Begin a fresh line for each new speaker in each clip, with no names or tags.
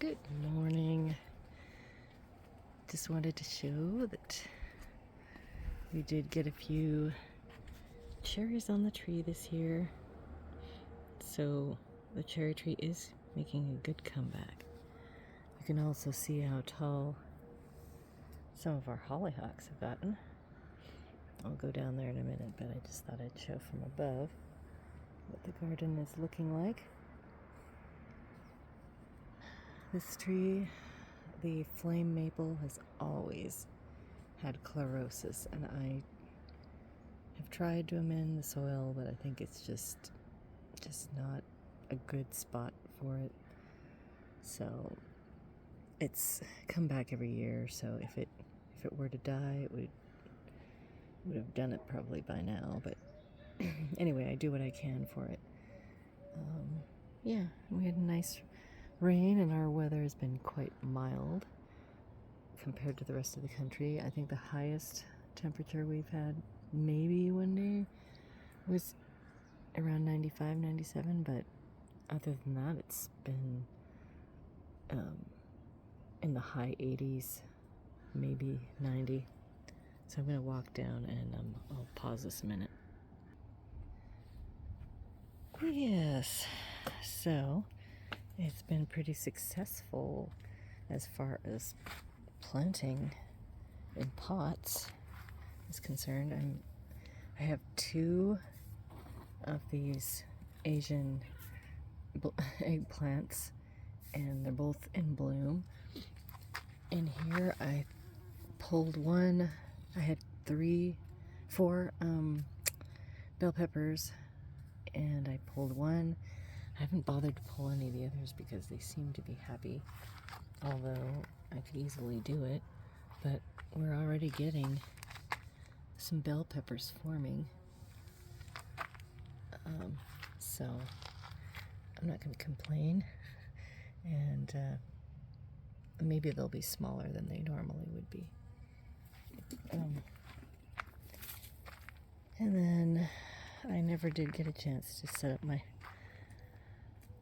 Good morning. Just wanted to show that we did get a few cherries on the tree this year. So the cherry tree is making a good comeback. You can also see how tall some of our hollyhocks have gotten. I'll go down there in a minute, but I just thought I'd show from above what the garden is looking like. This tree, the flame maple, has always had chlorosis, and I have tried to amend the soil, but I think it's just not a good spot for it. So it's come back every year. So if it were to die, it would have done it probably by now. But anyway, I do what I can for it. Yeah, we had a nice rain, and our weather has been quite mild compared to the rest of the country. I think the highest temperature we've had maybe one day was around 95, 97, but other than that, it's been in the high 80s, maybe 90. So I'm going to walk down and I'll pause this a minute. Yes, so it's been pretty successful as far as planting in pots is concerned. I have two of these Asian eggplants, and they're both in bloom. And here I pulled one. I had 4 bell peppers, and I pulled one. I haven't bothered to pull any of the others because they seem to be happy, although I could easily do it. But we're already getting some bell peppers forming. So I'm not going to complain. And maybe they'll be smaller than they normally would be. And then I never did get a chance to set up my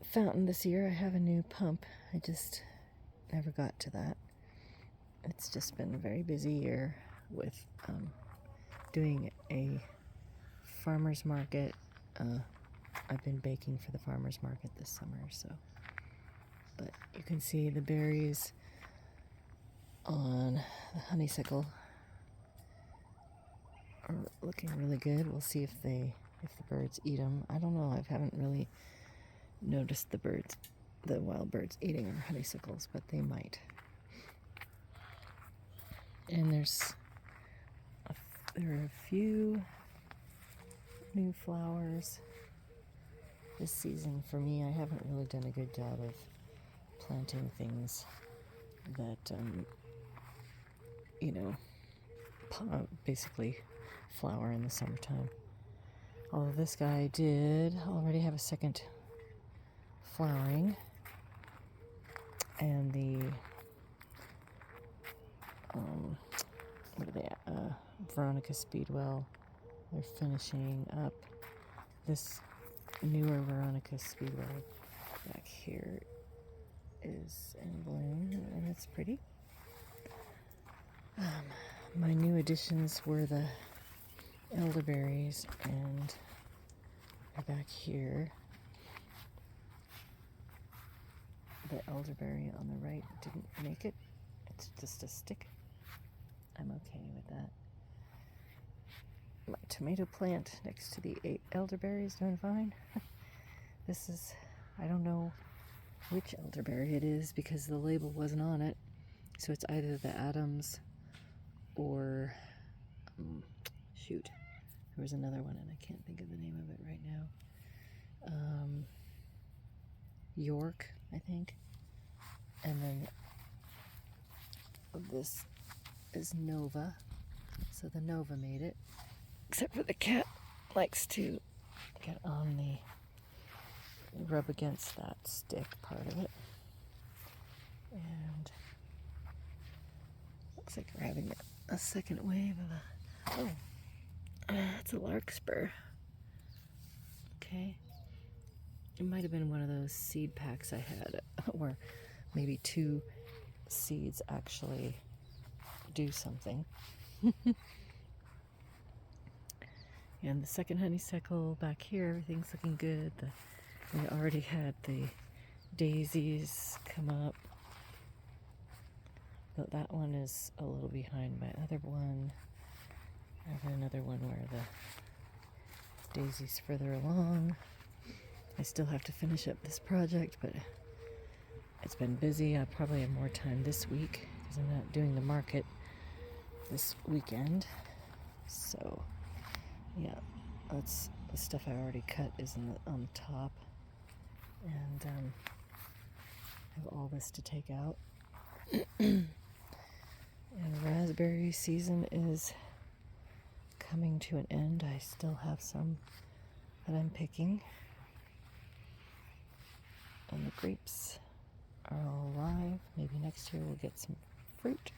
fountain this year. I have a new pump. I just never got to that. It's just been a very busy year with doing a farmer's market. I've been baking for the farmer's market this summer, so. But you can see the berries on the honeysuckle are looking really good. We'll see if the birds eat them. I don't know. I haven't really noticed the wild birds eating our honeysuckles, but they might. And there are a few new flowers this season for me. I haven't really done a good job of planting things that basically flower in the summertime. Although this guy did already have a second flowering, and the Veronica Speedwell, they're finishing up. This newer Veronica Speedwell back here is in bloom, and it's pretty. My new additions were the elderberries, and they're back here. The elderberry on the right didn't make it. It's just a stick. I'm okay with that. My tomato plant next to the elderberry is doing fine. I don't know which elderberry it is because the label wasn't on it. So it's either the Adams or, there was another one and I can't think of the name of it right now. York, I think. And then this is Nova. So the Nova made it. Except for the cat likes to get on rub against that stick part of it. And looks like we're having a second wave of that's a larkspur. Okay. It might have been one of those seed packs I had where maybe 2 seeds actually do something. And the second honeysuckle back here, everything's looking good. We already had the daisies come up, but that one is a little behind my other one. I have another one where the daisy's further along. I still have to finish up this project, but it's been busy. I probably have more time this week because I'm not doing the market this weekend. So yeah, that's the stuff I already cut is on the top, and I have all this to take out. And raspberry season is coming to an end. I still have some that I'm picking, and the grapes are all alive. Maybe next year we'll get some fruit.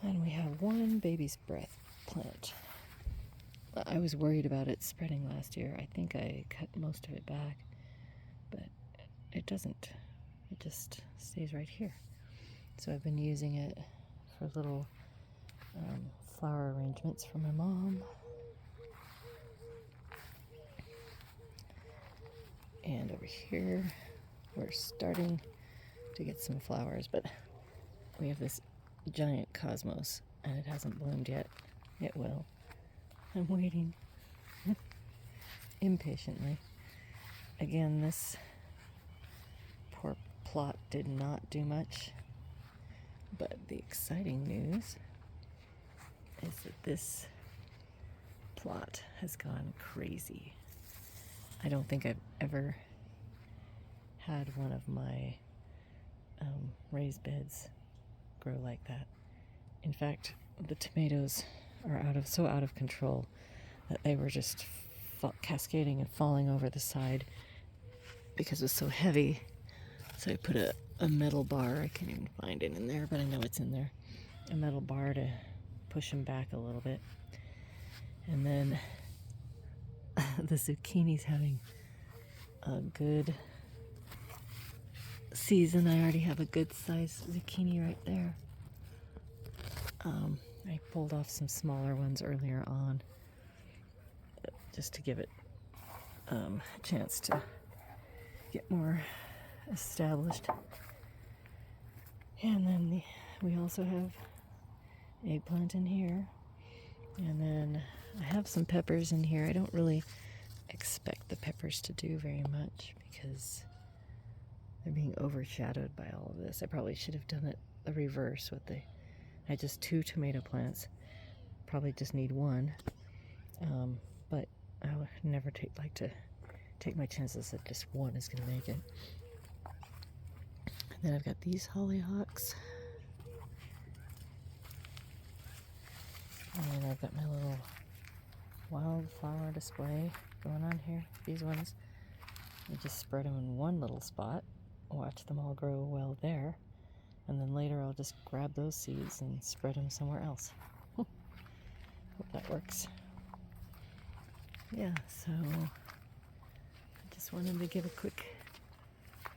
And we have one baby's breath plant. I was worried about it spreading last year. I think I cut most of it back, but it doesn't. It just stays right here. So I've been using it for little flower arrangements for my mom. And over here, we're starting to get some flowers, but we have this giant cosmos and it hasn't bloomed yet. It will. I'm waiting impatiently. Again, this poor plot did not do much, but the exciting news is that this plot has gone crazy. I don't think I've ever had one of my raised beds grow like that. In fact, the tomatoes are so out of control that they were just cascading and falling over the side because it was so heavy. So I put a metal bar, I can't even find it in there, but I know it's in there, a metal bar to push them back a little bit. And then the zucchini's having a good season. I already have a good sized zucchini right there. I pulled off some smaller ones earlier on just to give it a chance to get more established. And then we also have eggplant in here. And then I have some peppers in here. I don't really expect the peppers to do very much because they're being overshadowed by all of this. I probably should have done it the reverse with I had just 2 tomato plants. Probably just need 1. But I would never like to take my chances that just 1 is going to make it. And then I've got these hollyhocks. And I've got my little wildflower display going on here. These ones, I just spread them in one little spot, watch them all grow well there, and then later I'll just grab those seeds and spread them somewhere else. Hope that works. Yeah, so I just wanted to give a quick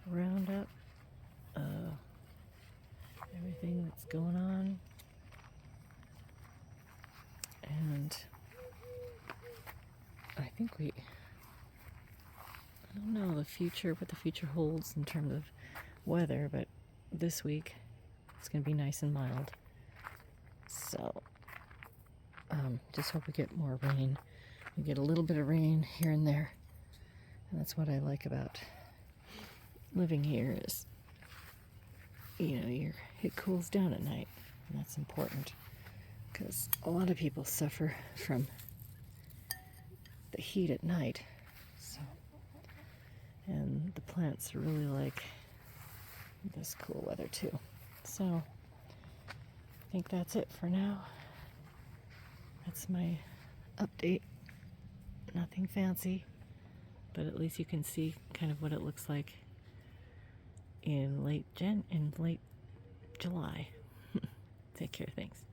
roundup of everything that's going on. And I think I don't know what the future holds in terms of weather, but this week it's going to be nice and mild. So, just hope we get more rain. We get a little bit of rain here and there. And that's what I like about living here is, it cools down at night. And that's important because a lot of people suffer from the heat at night. So, and the plants really like this cool weather too. So, I think that's it for now. That's my update. Nothing fancy, but at least you can see kind of what it looks like in late July. Take care, thanks.